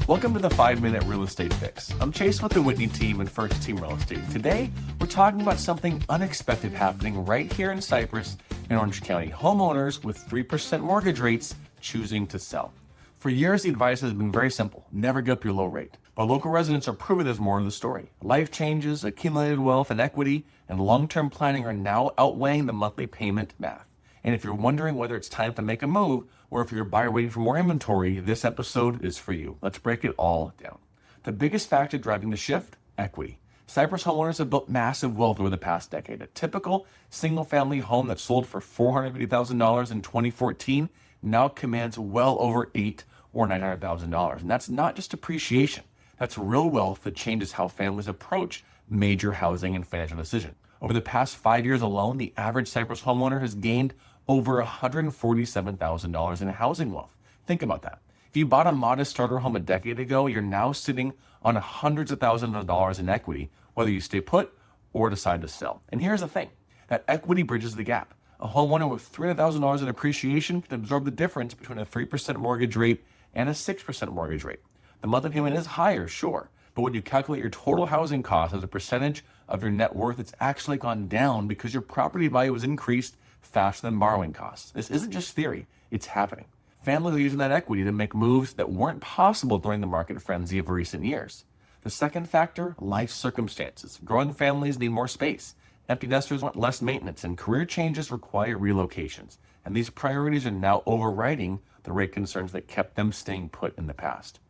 Welcome to the 5-Minute Real Estate Fix. I'm Chase with the Whitney Team and First Team Real Estate. Today, we're talking about something unexpected happening right here in Cypress and Orange County. Homeowners with 3% mortgage rates choosing to sell. For years, the advice has been very simple. Never give up your low rate. But local residents are proving there's more to the story. Life changes, accumulated wealth and equity, and long-term planning are now outweighing the monthly payment math. And if you're wondering whether it's time to make a move, or if you're a buyer waiting for more inventory, this episode is for you. Let's break it all down. The biggest factor driving the shift? Equity. Cypress homeowners have built massive wealth over the past decade. A typical single-family home that sold for $450,000 in 2014 now commands well over $800,000 or $900,000. And that's not just appreciation. That's real wealth that changes how families approach major housing and financial decisions. Over the past 5 years alone, the average Cypress homeowner has gained over $147,000 in housing wealth. Think about that. If you bought a modest starter home a decade ago, you're now sitting on hundreds of thousands of dollars in equity, whether you stay put or decide to sell. And here's the thing, that equity bridges the gap. A homeowner with $300,000 in appreciation can absorb the difference between a 3% mortgage rate and a 6% mortgage rate. The monthly payment is higher, sure, but when you calculate your total housing cost as a percentage of your net worth, it's actually gone down because your property value has increased faster than borrowing costs. This isn't just theory, it's happening. Families are using that equity to make moves that weren't possible during the market frenzy of recent years. The second factor, life circumstances. Growing families need more space. Empty nesters want less maintenance, and career changes require relocations. And these priorities are now overriding the rate concerns that kept them staying put in the past.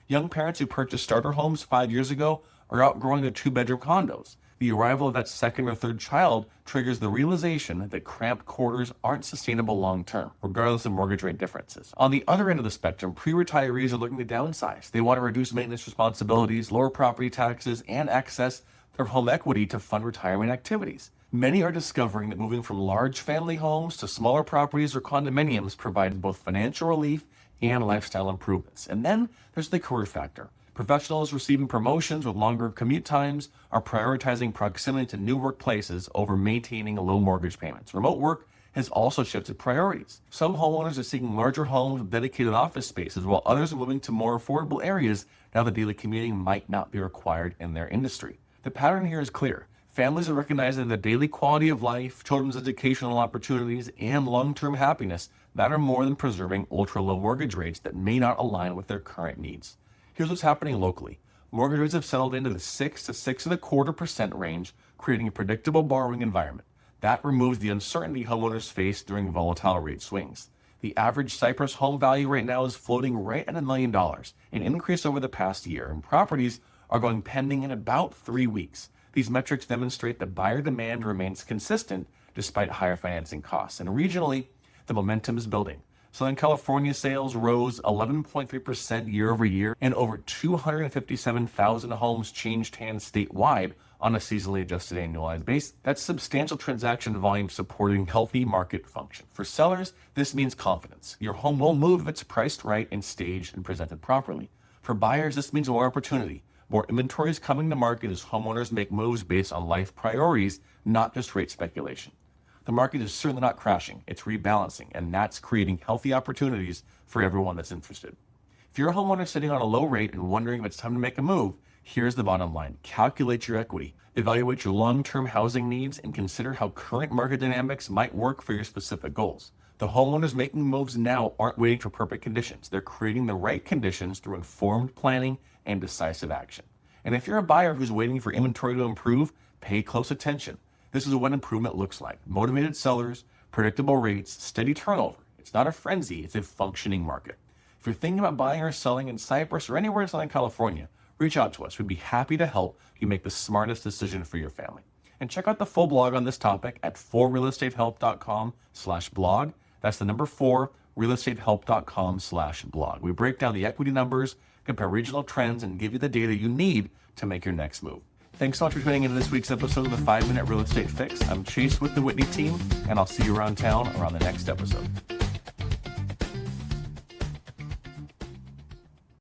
Young parents who purchased starter homes 5 years ago are outgrowing their 2-bedroom condos. The arrival of that second or third child triggers the realization that cramped quarters aren't sustainable long-term, regardless of mortgage rate differences. On the other end of the spectrum, pre-retirees are looking to downsize. They want to reduce maintenance responsibilities, lower property taxes, and access their home equity to fund retirement activities. Many are discovering that moving from large family homes to smaller properties or condominiums provides both financial relief and lifestyle improvements. And then there's the career factor. Professionals receiving promotions with longer commute times are prioritizing proximity to new workplaces over maintaining low mortgage payments. Remote work has also shifted priorities. Some homeowners are seeking larger homes with dedicated office spaces, while others are moving to more affordable areas now that daily commuting might not be required in their industry. The pattern here is clear. Families are recognizing the daily quality of life, children's educational opportunities, and long-term happiness matter more than preserving ultra-low mortgage rates that may not align with their current needs. Here's what's happening locally. Mortgage rates have settled into the 6 to 6.25% range, creating a predictable borrowing environment. That removes the uncertainty homeowners face during volatile rate swings. The average Cypress home value right now is floating right at $1 million, an increase over the past year, and properties are going pending in about 3 weeks. These metrics demonstrate that buyer demand remains consistent despite higher financing costs. And regionally, the momentum is building. Southern California sales rose 11.3% year over year, and over 257,000 homes changed hands statewide on a seasonally adjusted annualized basis. That's substantial transaction volume supporting healthy market function. For sellers, this means confidence. Your home will move if it's priced right and staged and presented properly. For buyers, this means more opportunity. More inventory is coming to market as homeowners make moves based on life priorities, not just rate speculation. The market is certainly not crashing, it's rebalancing, and that's creating healthy opportunities for everyone that's interested. If you're a homeowner sitting on a low rate and wondering if it's time to make a move, here's the bottom line. Calculate your equity, evaluate your long-term housing needs, and consider how current market dynamics might work for your specific goals. The homeowners making moves now aren't waiting for perfect conditions. They're creating the right conditions through informed planning and decisive action. And if you're a buyer who's waiting for inventory to improve, pay close attention. This is what improvement looks like. Motivated sellers, predictable rates, steady turnover. It's not a frenzy, it's a functioning market. If you're thinking about buying or selling in Cypress or anywhere in Southern California, reach out to us. We'd be happy to help you make the smartest decision for your family. And check out the full blog on this topic at 4realestatehelp.com/blog. That's the number 4, realestatehelp.com/blog. We break down the equity numbers, compare regional trends, and give you the data you need to make your next move. Thanks so much for tuning into this week's episode of the 5-Minute Real Estate Fix. I'm Chase with the Whitney Team, and I'll see you around town or on the next episode.